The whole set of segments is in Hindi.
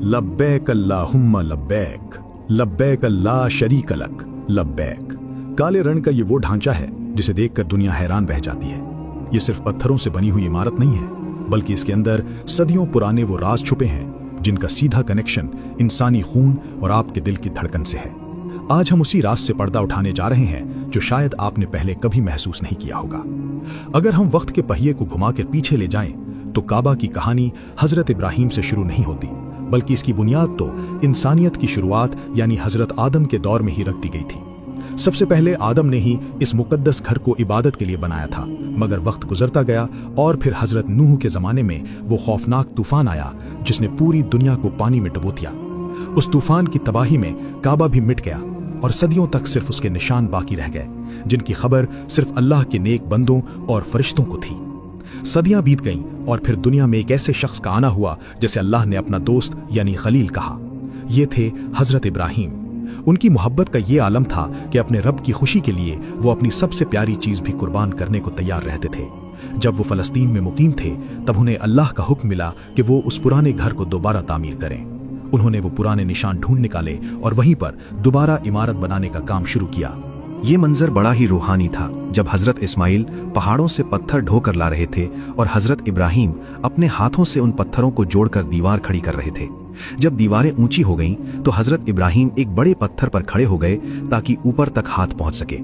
लब्बैक अल्लाहुम्मा लब्बैक, लब्बैक ला शरीक लक लब्बैक। काले रण का ये वो ढांचा है जिसे देखकर दुनिया हैरान रह जाती है। ये सिर्फ पत्थरों से बनी हुई इमारत नहीं है, बल्कि इसके अंदर सदियों पुराने वो राज छुपे हैं जिनका सीधा कनेक्शन इंसानी खून और आपके दिल की धड़कन से है। आज हम उसी राज से पर्दा उठाने जा रहे हैं जो शायद आपने पहले कभी महसूस नहीं किया होगा। अगर हम वक्त के पहिए को घुमाकर पीछे ले जाएं, तो काबा की कहानी हजरत इब्राहिम से शुरू नहीं होती, बल्कि इसकी बुनियाद तो इंसानियत की शुरुआत यानी हजरत आदम के दौर में ही रख दी गई थी। सबसे पहले आदम ने ही इस मुकद्दस घर को इबादत के लिए बनाया था, मगर वक्त गुजरता गया और फिर हजरत नूह के जमाने में वो खौफनाक तूफान आया जिसने पूरी दुनिया को पानी में डुबो दिया। उस तूफान की तबाही में काबा भी मिट गया और सदियों तक सिर्फ उसके निशान बाकी रह गए, जिनकी खबर सिर्फ अल्लाह के नेक बंदों और फरिश्तों को थी। सदियां बीत गईं और फिर दुनिया में एक ऐसे शख्स का आना हुआ जिसे अल्लाह ने अपना दोस्त यानी खलील कहा। ये थे हजरत इब्राहिम। उनकी मोहब्बत का ये आलम था कि अपने रब की खुशी के लिए वो अपनी सबसे प्यारी चीज भी कुर्बान करने को तैयार रहते थे। जब वो फलस्तीन में मुकीम थे, तब उन्हें अल्लाह का हुक्म मिला कि वो उस पुराने घर को दोबारा तामीर करें। उन्होंने वो पुराने निशान ढूंढ निकाले और वहीं पर दोबारा इमारत बनाने का काम शुरू किया। ये मंजर बड़ा ही रूहानी था, जब हजरत इस्माइल पहाड़ों से पत्थर ढोकर ला रहे थे और हजरत इब्राहिम अपने हाथों से उन पत्थरों को जोड़कर दीवार खड़ी कर रहे थे। जब दीवारें ऊंची हो गईं, तो हजरत इब्राहिम एक बड़े पत्थर पर खड़े हो गए ताकि ऊपर तक हाथ पहुंच सके।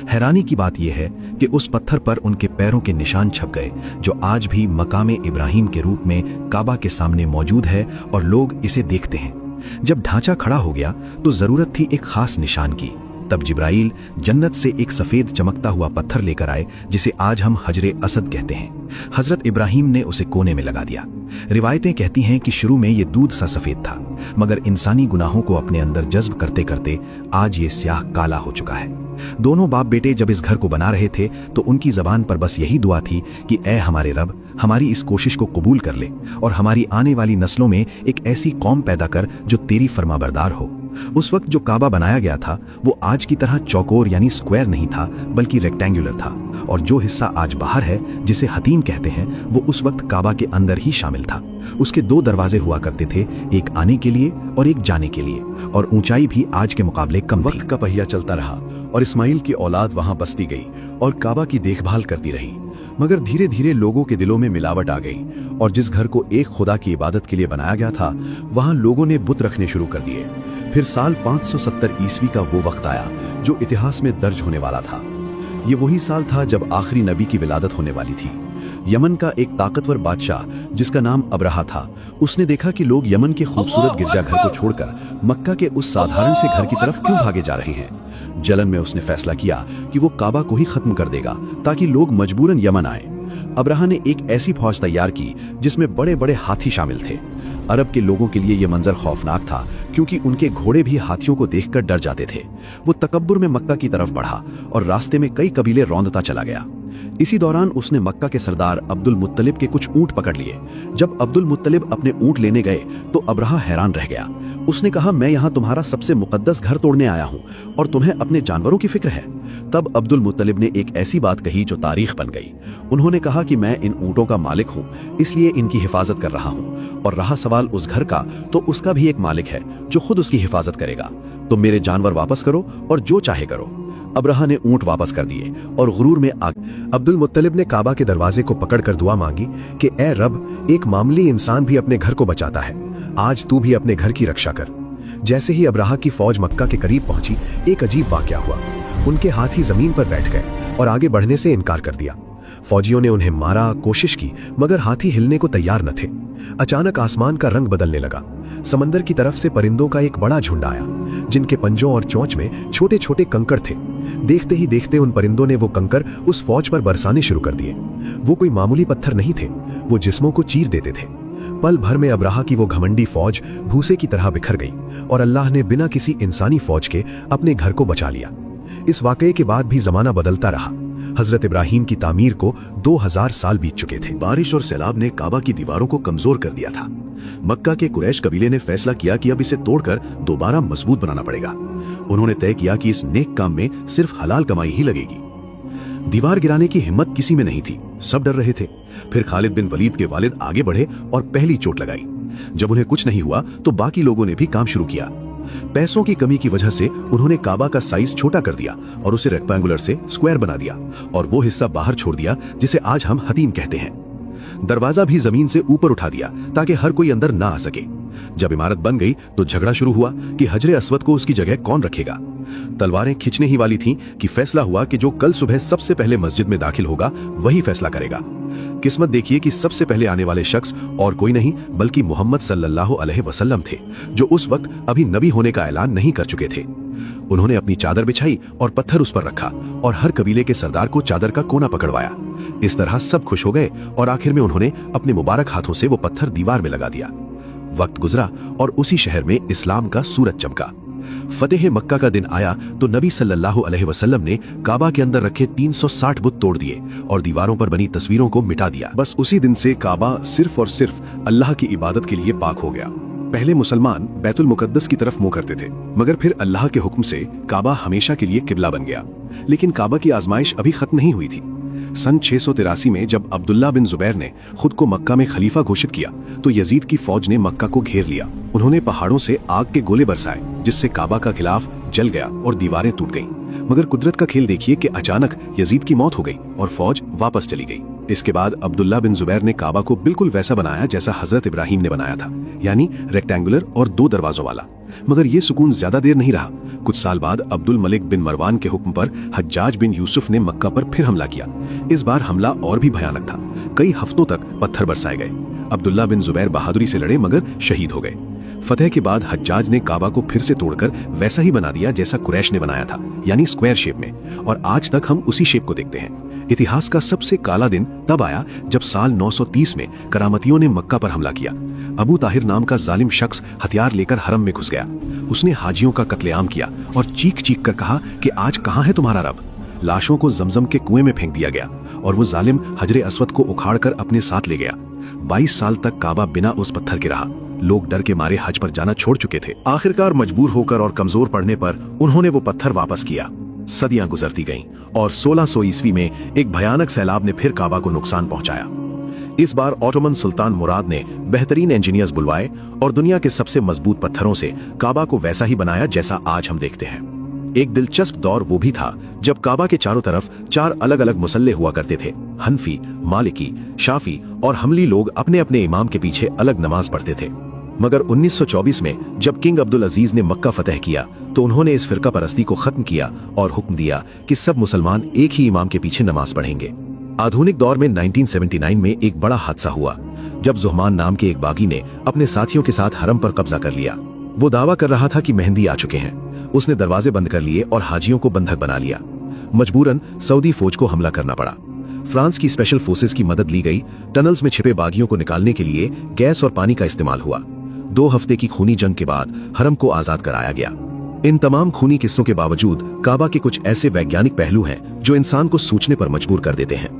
हैरानी की बात यह है कि उस पत्थर पर उनके पैरों के निशान छप गए, जो आज भी मकामे इब्राहिम के रूप में काबा के सामने मौजूद है और लोग इसे देखते हैं। जब ढांचा खड़ा हो गया, तो जरूरत थी एक खास निशान की। तब जिब्राइल जन्नत से एक सफेद चमकता हुआ पत्थर लेकर आए, जिसे आज हम हजरे असद कहते हैं। हजरत इब्राहिम ने उसे कोने में लगा दिया। रिवायतें कहती हैं कि शुरू में ये दूध सा सफेद था, मगर इंसानी गुनाहों को अपने अंदर जज्ब करते करते आज ये स्याह काला हो चुका है। दोनों बाप बेटे जब इस घर को बना रहे थे, तो उनकी जबान पर बस यही दुआ थी कि ऐ हमारे रब, हमारी इस कोशिश को कबूल कर ले और हमारी आने वाली नस्लों में एक ऐसी कौम पैदा कर जो तेरी फरमाबरदार हो। उस वक्त जो काबा बनाया गया था, वो आज की तरह चौकोर यानी स्क्वायर नहीं था, बल्कि रेक्टेंगुलर था, और जो हिस्सा आज बाहर है, जिसे हतीम कहते हैं, वो उस वक्त काबा के अंदर ही शामिल था। उसके 2 दरवाजे हुआ करते थे, एक आने के लिए और एक जाने के लिए, और ऊंचाई भी आज के मुकाबले कम थी। वक्त का पहिया चलता रहा और इस्माइल की औलाद वहां बसती गई और काबा की देखभाल करती रही, मगर धीरे धीरे लोगों के दिलों में मिलावट आ गई और जिस घर को एक खुदा की इबादत के लिए बनाया गया था, वहां लोगों ने बुत रखने शुरू कर दिए। फिर साल 570 ईस्वी का वो वक्त आया जो इतिहास में दर्ज होने वाला था। ये वही साल था जब आखिरी नबी की विलादत होने वाली थी। यमन का एक ताकतवर बादशाह जिसका नाम अब्राहा था, उसने देखा कि लोग यमन के खूबसूरत गिरजाघर को छोड़कर मक्का के उस साधारण से घर की तरफ क्यों भागे जा रहे हैं। जलन में उसने फैसला किया कि वो काबा को ही खत्म कर देगा ताकि लोग मजबूरन यमन आए। अब्राहा ने एक ऐसी फौज तैयार की जिसमें बड़े बड़े हाथी शामिल थे। अरब के लोगों के लिए यह मंजर खौफनाक था, क्योंकि उनके घोड़े भी हाथियों को देखकर डर जाते थे। वो तकब्बुर में मक्का की तरफ बढ़ा और रास्ते में कई कबीले रौंदता चला गया। इसी दौरान उसने मक्का के सरदार अब्दुल मुत्तलिब के कुछ ऊंट पकड़ लिए। जब अब्दुल मुत्तलिब अपने ऊंट लेने गए, तो अब्राहा हैरान रह गया। उसने कहा, मैं यहाँ तुम्हारा सबसे मुकद्दस घर तोड़ने आया हूँ और तुम्हें अपने जानवरों की फिक्र है। तब अब्दुल मुत्तलिब ने एक ऐसी बात कही जो तारीख बन गई। उन्होंने कहा कि मैं इन ऊंटों का मालिक हूँ, इसलिए इनकी हिफाजत कर रहा हूँ, और रहा सवाल उस घर का, तो उसका भी एक मालिक है जो खुद उसकी हिफाजत करेगा। तो मेरे जानवर वापस करो और जो चाहे करो। अब्राहा ने ऊंट वापस कर दिए और गुरूर में आ अब्दुल मुत्तलिब ने काबा के दरवाजे को पकड़कर दुआ मांगी कि ए रब, एक मामूली इंसान भी अपने घर को बचाता है, आज तू भी अपने घर की रक्षा कर। जैसे ही अब्राहा की फौज मक्का के करीब पहुंची, एक अजीब वाकया हुआ। उनके हाथी जमीन पर बैठ गए और आगे बढ़ने से इनकार कर दिया। फौजियों ने उन्हें मारा, कोशिश की, मगर हाथी हिलने को तैयार न थे। अचानक आसमान का रंग बदलने लगा। समंदर की तरफ से परिंदों का एक बड़ा झुंड आया, जिनके पंजों और चोंच में छोटे छोटे कंकड़ थे। देखते ही देखते उन परिंदों ने वो कंकड़ उस फौज पर बरसाने शुरू कर दिए। वो कोई मामूली पत्थर नहीं थे, वो जिस्मों को चीर देते थे। पल भर में अब्राहा की वो घमंडी फौज भूसे की तरह बिखर गई और अल्लाह ने बिना किसी इंसानी फौज के अपने घर को बचा लिया। इस वाकये के बाद भी जमाना बदलता रहा। हजरत इब्राहिम की तामीर को 2000 साल बीत चुके थे। बारिश और सैलाब ने काबा की दीवारों को कमजोर कर दिया था। मक्का के कुरैश कबीले ने फैसला किया कि अब इसे तोड़कर दोबारा मजबूत बनाना पड़ेगा। उन्होंने तय किया कि इस नेक काम में सिर्फ हलाल कमाई ही लगेगी। दीवार गिराने की हिम्मत किसी में नहीं थी, सब डर रहे थे। फिर खालिद बिन वलीद के वालिद आगे बढ़े और पहली चोट लगाई। जब उन्हें कुछ नहीं हुआ तो बाकी लोगों ने भी काम शुरू किया। पैसों की कमी की वजह से उन्होंने काबा का साइज छोटा कर दिया और उसे रेक्टेंगुलर से स्क्वायर बना दिया और वो हिस्सा बाहर छोड़ दिया जिसे आज हम हतीम कहते हैं। दरवाजा भी जमीन से ऊपर उठा दिया ताकि हर कोई अंदर ना आ सके। जब इमारत बन गई तो झगड़ा शुरू हुआ कि हजरे अस्वद को उसकी जगह कौन रखेगा। तलवारें खींचने ही वाली थीं कि फैसला हुआ कि जो कल सुबह सबसे पहले मस्जिद में दाखिल होगा वही फैसला करेगा। किस्मत देखिए कि सबसे पहले आने वाले शख्स और कोई नहीं बल्कि मोहम्मद सल्लल्लाहु अलैहि वसल्लम थे, जो उस वक्त अभी नबी होने का ऐलान नहीं कर चुके थे। उन्होंने अपनी चादर बिछाई और पत्थर उस पर रखा और हर कबीले के सरदार को चादर का कोना पकड़वाया। इस तरह सब खुश हो गए और आखिर में उन्होंने अपने मुबारक हाथों से वो पत्थर दीवार में लगा दिया। वक्त गुजरा और उसी शहर में इस्लाम का सूरज चमका। फतेह मक्का का दिन आया तो नबी सल्लल्लाहु अलैहि वसल्लम ने काबा के अंदर रखे 360 बुत तोड़ दिए और दीवारों पर बनी तस्वीरों को मिटा दिया। बस उसी दिन से काबा सिर्फ और सिर्फ अल्लाह की इबादत के लिए पाक हो गया। पहले मुसलमान बैतुल मुकद्दस की तरफ मुंह करते थे, मगर फिर अल्लाह के हुक्म से काबा हमेशा के लिए किबला बन गया। लेकिन काबा की आजमाइश अभी खत्म नहीं हुई थी। सन 683 में जब अब्दुल्ला बिन जुबैर ने खुद को मक्का में खलीफा घोषित किया तो यजीद की फौज ने मक्का को घेर लिया। उन्होंने पहाड़ों से आग के गोले बरसाए जिससे काबा का खिलाफ जल गया और दीवारें टूट गईं। मगर कुदरत का खेल देखिए कि अचानक यजीद की मौत हो गई और फौज वापस चली गई। इसके बाद अब्दुल्ला बिन जुबैर ने काबा को बिल्कुल वैसा बनाया जैसा हजरत इब्राहिम ने बनाया था, यानी रेक्टेंगुलर और 2 दरवाजों वाला। मगर ये सुकून ज्यादा देर नहीं रहा। कुछ साल बाद अब्दुल मलिक बिन मरवान के हुक्म पर हज्जाज बिन यूसुफ ने मक्का पर फिर हमला किया। इस बार हमला और भी भयानक था। कई हफ्तों तक पत्थर बरसाए गए। अब्दुल्ला बिन जुबैर बहादुरी से लड़े मगर शहीद हो गए। फतेह के बाद हज्जाज ने काबा को फिर से तोड़कर वैसा ही बना दिया जैसा कुरैश ने बनाया था, यानी स्क्वायर शेप में, और आज तक हम उसी शेप को देखते हैं। इतिहास का सबसे काला दिन तब आया जब साल 930 में करामतियों ने मक्का पर हमला किया। अबू ताहिर नाम का जालिम शख्स हथियार लेकर हरम में घुस गया। उसने हाजियों का कत्लेआम किया और चीख चीख कर कहा कि आज कहाँ है तुम्हारा रब। लाशों को जमजम के कुएं में फेंक दिया गया और वो जालिम हजरे अस्वद को उखाड़कर अपने साथ ले गया। 22 साल तक काबा बिना उस पत्थर के रहा। लोग डर के मारे हज पर जाना छोड़ चुके थे। आखिरकार मजबूर होकर और कमजोर पड़ने पर उन्होंने वो पत्थर वापस किया। सदियां गुजरती गईं और 1600 ईस्वी में एक भयानक सैलाब ने फिर काबा को नुकसान पहुंचाया। इस बार ऑटोमन सुल्तान मुराद ने बेहतरीन इंजीनियर्स बुलवाए और दुनिया के सबसे मजबूत पत्थरों से काबा को वैसा ही बनाया जैसा आज हम देखते हैं। एक दिलचस्प दौर वो भी था जब काबा के चारों तरफ 4 अलग अलग मुसल्ले हुआ करते थे। हनफी, मालिकी, शाफी और हमली लोग अपने अपने इमाम के पीछे अलग नमाज पढ़ते थे। मगर 1924 में जब किंग अब्दुल अजीज ने मक्का फतह किया तो उन्होंने इस फिरका परस्ती को खत्म किया और हुक्म दिया कि सब मुसलमान एक ही इमाम के पीछे नमाज पढ़ेंगे। आधुनिक दौर में 1979 में एक बड़ा हादसा हुआ जब जुहमान नाम के एक बागी ने अपने साथियों के साथ हरम पर कब्जा कर लिया। वो दावा कर रहा था कि मेहंदी आ चुके हैं। उसने दरवाजे बंद कर लिए और हाजियों को बंधक बना लिया। मजबूरन सऊदी फौज को हमला करना पड़ा। फ्रांस की स्पेशल फोर्सेस की मदद ली गई। टनल्स में छिपे बागियों को निकालने के लिए गैस और पानी का इस्तेमाल हुआ। 2 हफ्ते की खूनी जंग के बाद हरम को आजाद कराया गया। इन तमाम खूनी किस्सों के बावजूद काबा के कुछ ऐसे वैज्ञानिक पहलू हैं जो इंसान को सोचने पर मजबूर कर देते हैं।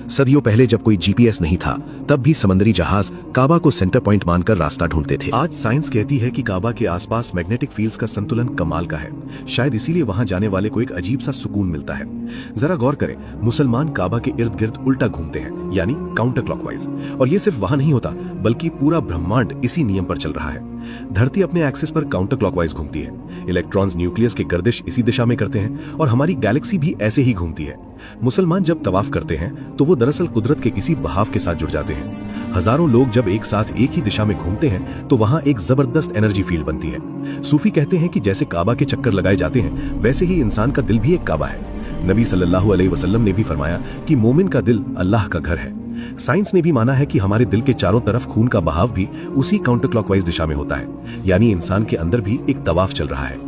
सदियों पहले जब कोई जीपीएस नहीं था तब भी समंदरी जहाज काबा को सेंटर पॉइंट मानकर रास्ता ढूंढते थे। आज साइंस कहती है कि काबा के आसपास मैग्नेटिक फील्ड्स का संतुलन कमाल का है। शायद इसीलिए वहां जाने वाले को एक अजीब सा सुकून मिलता है। जरा गौर करें, मुसलमान काबा के इर्द गिर्द उल्टा घूमते हैं, यानी काउंटर क्लॉकवाइज। और ये सिर्फ वहां नहीं होता बल्कि पूरा ब्रह्मांड इसी नियम पर चल रहा है। धरती अपने एक्सिस पर काउंटर क्लॉकवाइज घूमती है। इलेक्ट्रॉन्स न्यूक्लियस की गर्दिश इसी दिशा में करते हैं और हमारी गैलेक्सी भी ऐसे ही घूमती है। मुसलमान जब तवाफ करते हैं तो वो दरअसल कुदरत के किसी बहाव के साथ जुड़ जाते हैं। हजारों लोग जब एक साथ एक ही दिशा में घूमते हैं तो वहां एक जबरदस्त एनर्जी फील्ड बनती है। सूफी कहते हैं कि जैसे काबा के चक्कर लगाए जाते हैं वैसे ही इंसान का दिल भी एक काबा है। नबी सल्लल्लाहु अलैहि वसल्लम ने भी फरमाया कि मोमिन का दिल अल्लाह का घर है। साइंस ने भी माना है कि हमारे दिल के चारों तरफ खून का बहाव भी उसी काउंटर क्लॉकवाइज दिशा में होता है, यानी इंसान के अंदर भी एक तवाफ चल रहा है।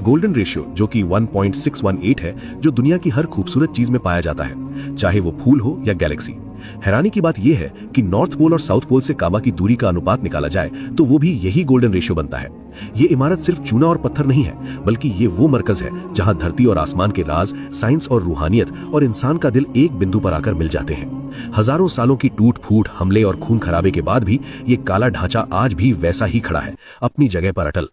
गोल्डन रेशियो जो कि 1.618 है, जो दुनिया की हर खूबसूरत चीज में पाया जाता है, चाहे वो फूल हो या गैलेक्सी। हैरानी की बात यह है कि नॉर्थ पोल और साउथ पोल से काबा की दूरी का अनुपात निकाला जाए तो वो भी यही गोल्डन रेशियो बनता है। ये इमारत सिर्फ चूना और पत्थर नहीं है, बल्कि ये वो मरकज है जहां धरती और आसमान के राज, साइंस और रूहानियत और इंसान का दिल एक बिंदु पर आकर मिल जाते हैं। हजारों सालों की टूट फूट, हमले और खून खराबे के बाद भी ये काला ढांचा आज भी वैसा ही खड़ा है, अपनी जगह पर अटल।